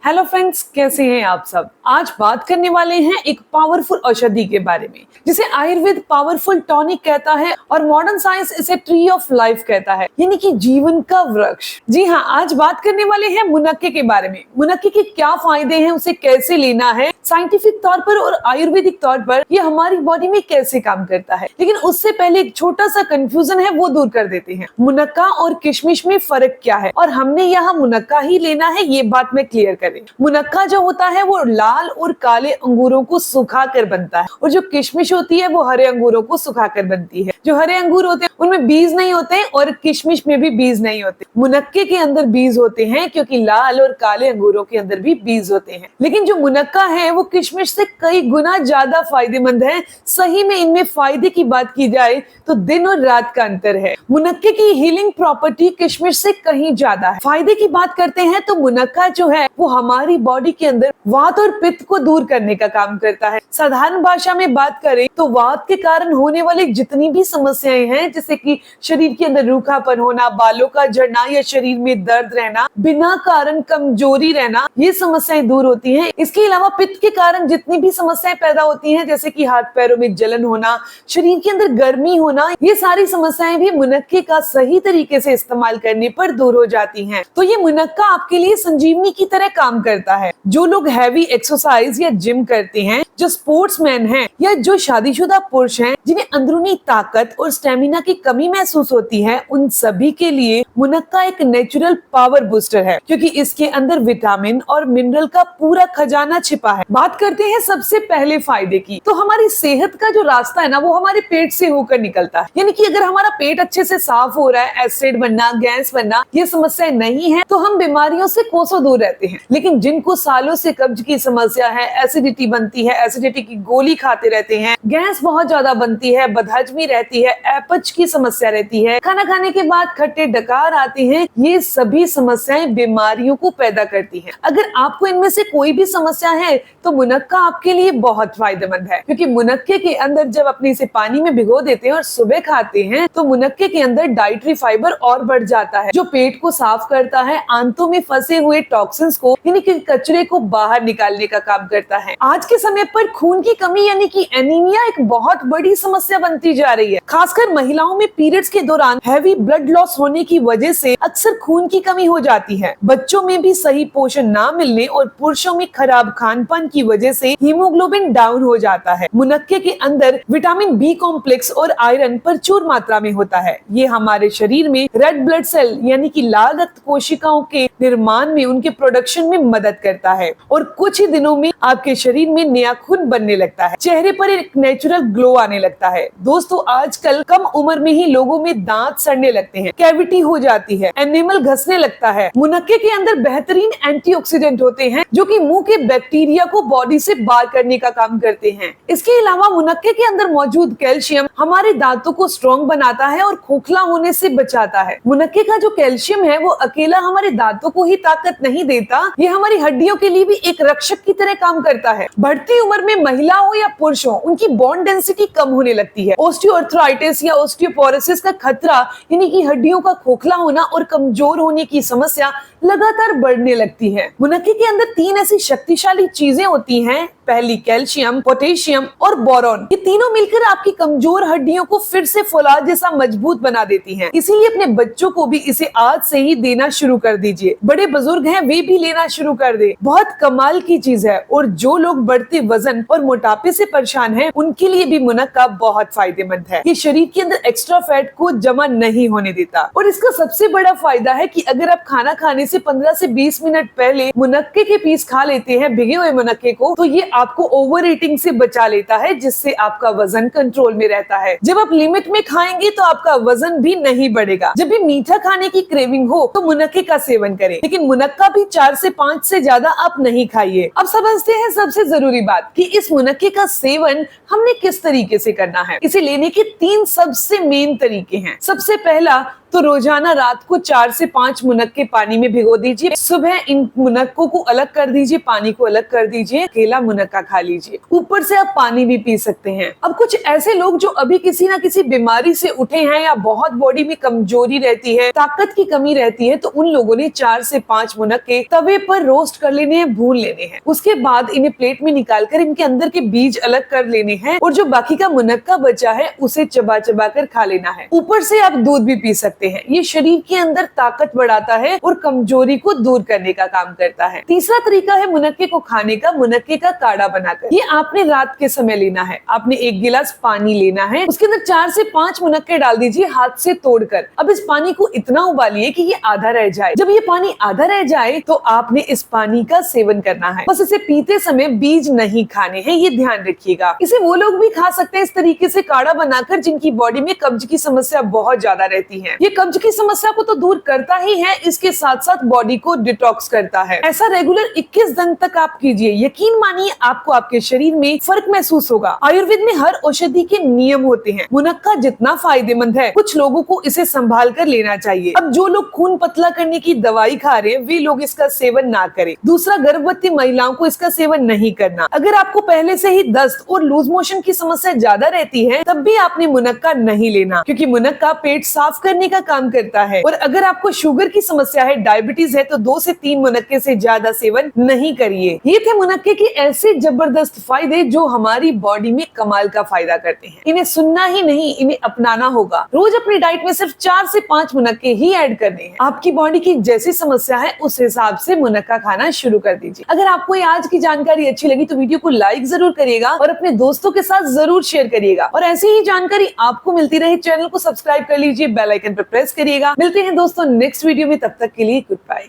Hello friends, कैसे हैं आप सब। आज बात करने वाले हैं एक पावरफुल औषधि के बारे में जिसे आयुर्वेद पावरफुल टॉनिक कहता है और मॉडर्न साइंस इसे ट्री ऑफ लाइफ कहता है, यानी कि जीवन का वृक्ष। जी हाँ, आज बात करने वाले हैं मुनक्के के बारे में। मुनक्के के क्या फायदे हैं, उसे कैसे लेना है साइंटिफिक तौर पर और आयुर्वेदिक तौर पर, ये हमारी बॉडी में कैसे काम करता है। लेकिन उससे पहले एक छोटा सा कंफ्यूजन है, वो दूर कर देते हैं। मुनक्का और किशमिश में फर्क क्या है और हमने यहाँ मुनक्का ही लेना है, ये बात मैं क्लियर करें। मुनक्का जो होता है वो लाल और काले अंगूरों को सुखाकर बनता है और जो किशमिश होती है वो हरे अंगूरों को सुखाकर बनती है। जो हरे अंगूर होते हैं उनमें बीज नहीं होते और किशमिश में भी बीज नहीं होते। मुनक्के के अंदर बीज होते हैं क्योंकि लाल और काले अंगूरों के अंदर भी बीज होते हैं। लेकिन जो मुनक्का है वो किशमिश से कई गुना ज्यादा फायदेमंद है। सही में इनमें फायदे की बात की जाए तो दिन और रात का अंतर है। मुनक्के की हीलिंग प्रॉपर्टी किशमिश से कहीं ज्यादा है। फायदे की बात करते हैं तो मुनक्का जो है वो हमारी बॉडी के अंदर वात और पित्त को दूर करने का काम करता है। साधारण भाषा में बात करें तो वात के कारण होने वाली जितनी भी समस्याएं हैं, जैसे कि शरीर के अंदर रूखापन होना, बालों का झड़ना या शरीर में दर्द रहना, बिना कारण कमजोरी रहना, ये समस्याएं दूर होती हैं। इसके अलावा पित्त के कारण जितनी भी समस्याएं पैदा होती हैं, जैसे कि हाथ पैरों में जलन होना, शरीर के अंदर गर्मी होना, ये सारी समस्याएं भी मुनक्के का सही तरीके से इस्तेमाल करने पर दूर हो जाती हैं। तो ये मुनक्का आपके लिए संजीवनी की तरह काम करता है। जो लोग हैवी एक्सरसाइज या जिम करते हैं, जो स्पोर्ट्समैन हैं या जो शादीशुदा पुरुष हैं जिन्हें अंदरूनी ताकत और स्टेमिना की कमी महसूस होती है, उन सभी के लिए मुनक्का एक नेचुरल पावर बूस्टर है क्योंकि इसके अंदर विटामिन और मिनरल का पूरा खजाना छिपा है। बात करते हैं सबसे पहले फायदे की। तो हमारी सेहत का जो रास्ता है ना, वो हमारे पेट से होकर निकलता है। यानी कि अगर हमारा पेट अच्छे से साफ हो रहा है, एसिड बनना, गैस बनना, ये समस्याएं नहीं है, तो हम बीमारियों से कोसों दूर रहते हैं। लेकिन जिनको सालों से कब्ज की समस्या है, एसिडिटी बनती है, एसिडिटी की गोली खाते रहते हैं, गैस बहुत ज्यादा बनती है, बदहजमी रहती है, अपच की समस्या रहती है, खाना खाने के बाद खट्टे डकार आते हैं, ये सभी समस्याएं बीमारियों को पैदा करती हैं। अगर आपको इनमें से कोई भी समस्या है तो मुनक्का आपके लिए बहुत फायदेमंद है क्योंकि मुनक्के के अंदर जब अपने इसे पानी में भिगो देते हैं और सुबह खाते हैं तो मुनक्के के अंदर डाइटरी फाइबर और बढ़ जाता है, जो पेट को साफ करता है, आंतों में फंसे हुए टॉक्सिन्स को यानी कि कचरे को बाहर निकालने का काम करता है। आज के समय पर खून की कमी यानी कि एनीमिया एक बहुत बड़ी समस्या बनती जा रही है। खासकर महिलाओं में पीरियड्स के दौरान हैवी ब्लड लॉस होने की वजह से अक्सर खून की कमी हो जाती है। बच्चों में भी सही पोषण ना मिलने और पुरुषों में खराब खान पान की वजह से हीमोग्लोबिन डाउन हो जाता है। मुनक्के के अंदर विटामिन बी कॉम्प्लेक्स और आयरन प्रचुर मात्रा में होता है। ये हमारे शरीर में रेड ब्लड सेल यानी कि लाल रक्त कोशिकाओं के निर्माण में, उनके प्रोडक्शन में मदद करता है और कुछ ही दिनों में आपके शरीर में नया खून बनने लगता है, चेहरे पर एक नेचुरल ग्लो आने लगता है। दोस्तों, आजकल कम उम्र में ही लोगों में दांत सड़ने लगते हैं, कैविटी हो जाती है, एनिमल घसने लगता है। मुनक्के के अंदर बेहतरीन एंटीऑक्सीडेंट होते हैं जो कि मुंह के बैक्टीरिया को बॉडी से बाहर करने का काम करते हैं। इसके अलावा मुनक्के के अंदर मौजूद कैल्शियम हमारे दांतों को स्ट्रॉन्ग बनाता है और खोखला होने से बचाता है। मुनक्के का जो कैल्शियम है वो अकेला हमारे दांतों को ही ताकत नहीं देता, ये हमारी हड्डियों के लिए भी एक रक्षक की तरह काम करता है। बढ़ती उम्र में महिला हो या पुरुष हो, उनकी बोन डेंसिटी कम होने लगती है। ऑस्टियोआर्थराइटिस या ऑस्टियोपोरोसिस का खतरा यानी कि हड्डियों का खोखला होना और कमजोर होने की समस्या लगातार बढ़ने लगती है। मुनक्के के अंदर 3 ऐसी शक्तिशाली चीजें होती हैं। पहली कैल्शियम, पोटेशियम और बोरॉन। ये तीनों मिलकर आपकी कमजोर हड्डियों को फिर से फौलाद जैसा मजबूत बना देती हैं। इसीलिए अपने बच्चों को भी इसे आज से ही देना शुरू कर दीजिए। बड़े बुजुर्ग हैं, वे भी लेना शुरू कर दे। बहुत कमाल की चीज है और जो लोग बढ़ते वजन और मोटापे से परेशान हैं, उनके लिए भी मुनक्का बहुत फायदेमंद है। ये शरीर के अंदर एक्स्ट्रा फैट को जमा नहीं होने देता और इसका सबसे बड़ा फायदा है कि अगर आप खाना खाने से 15 से 20 मिनट पहले मुनक्के के पीस खा लेते हैं, भिगे हुए मुनक्के को, तो ये आपको ओवर ईटिंग से बचा लेता है, जिससे आपका वजन कंट्रोल में रहता है। जब आप लिमिट में खाएंगे तो आपका वजन भी नहीं बढ़ेगा। जब भी मीठा खाने की क्रेविंग हो तो मुनक्के का सेवन करें, लेकिन मुनक्का भी 4 से 5 से ज्यादा आप नहीं खाइए। अब समझते हैं सबसे जरूरी बात कि इस मुनक्के का सेवन हमने किस तरीके से करना है। इसे लेने के 3 सबसे मेन तरीके हैं। सबसे पहला तो रोजाना रात को 4 से 5 मुनक्के पानी में भिगो दीजिए। सुबह इन मुनक्कों को अलग कर दीजिए, पानी को अलग कर दीजिए, अकेला मुनक्का खा लीजिए। ऊपर से आप पानी भी पी सकते हैं। अब कुछ ऐसे लोग जो अभी किसी ना किसी बीमारी से उठे हैं या बहुत बॉडी में कमजोरी रहती है, ताकत की कमी रहती है, तो उन लोगों ने 4 से 5 मुनक्के तवे पर रोस्ट कर लेने हैं, भून लेने हैं। उसके बाद इन्हें प्लेट में निकालकर इनके अंदर के बीज अलग कर लेने हैं और जो बाकी का मुनक्का बचा है उसे चबा चबा कर खा लेना है। ऊपर से आप दूध भी पी सकते हैं। ये शरीर के अंदर ताकत बढ़ाता है और कमजोरी को दूर करने का काम करता है। तीसरा तरीका है मुनक्के को खाने का, मुनक्के का काढ़ा बनाकर। ये आपने रात के समय लेना है। आपने 1 गिलास पानी लेना है, उसके अंदर 4 से 5 मुनक्के डाल दीजिए हाथ से तोड़कर। अब इस पानी को इतना उबालिए कि ये आधा रह जाए। जब ये पानी आधा रह जाए तो आपने इस पानी का सेवन करना है। बस इसे पीते समय बीज नहीं खाने हैं, ये ध्यान रखिएगा। इसे वो लोग भी खा सकते हैं इस तरीके से काढ़ा बनाकर जिनकी बॉडी में कब्ज की समस्या बहुत ज्यादा रहती है। ये कब्ज की समस्या को तो दूर करता ही है, इसके साथ साथ बॉडी को डिटॉक्स करता है। ऐसा रेगुलर 21 दिन तक आप कीजिए। यकीन मानिए आपको आपके शरीर में फर्क महसूस होगा। आयुर्वेद में हर औषधि के नियम होते हैं। मुनक्का जितना फायदेमंद है, कुछ लोगों को इसे संभाल कर लेना चाहिए। अब जो लोग खून पतला करने की दवाई खा रहे हैं वे लोग इसका सेवन ना करें। दूसरा, गर्भवती महिलाओं को इसका सेवन नहीं करना। अगर आपको पहले से ही दस्त और लूज मोशन की समस्या ज्यादा रहती है तब भी आपने मुनक्का नहीं लेना, क्योंकि मुनक्का पेट साफ करने का काम करता है। और अगर आपको शुगर की समस्या है, डायबिटीज है, तो 2 से 3 मुनक्के से ज्यादा सेवन नहीं करिए। ये थे मुनक्के के ऐसे जबरदस्त फायदे जो हमारी बॉडी में कमाल का फायदा करते हैं। इन्हें सुनना ही नहीं, इन्हें अपनाना होगा। रोज अपनी डाइट में सिर्फ 4 से 5 मुनक्के ही ऐड करने हैं। आपकी बॉडी की जैसी समस्या है उस हिसाब से मुनक्का खाना शुरू कर दीजिए। अगर आपको ये आज की जानकारी अच्छी लगी तो वीडियो को लाइक जरूर करिएगा और अपने दोस्तों के साथ जरूर शेयर करिएगा। और ऐसी ही जानकारी आपको मिलती रहे, चैनल को सब्सक्राइब कर लीजिए, बेल आइकन पर प्रेस करिएगा। मिलते हैं दोस्तों नेक्स्ट वीडियो में, तब तक के लिए गुड बाय।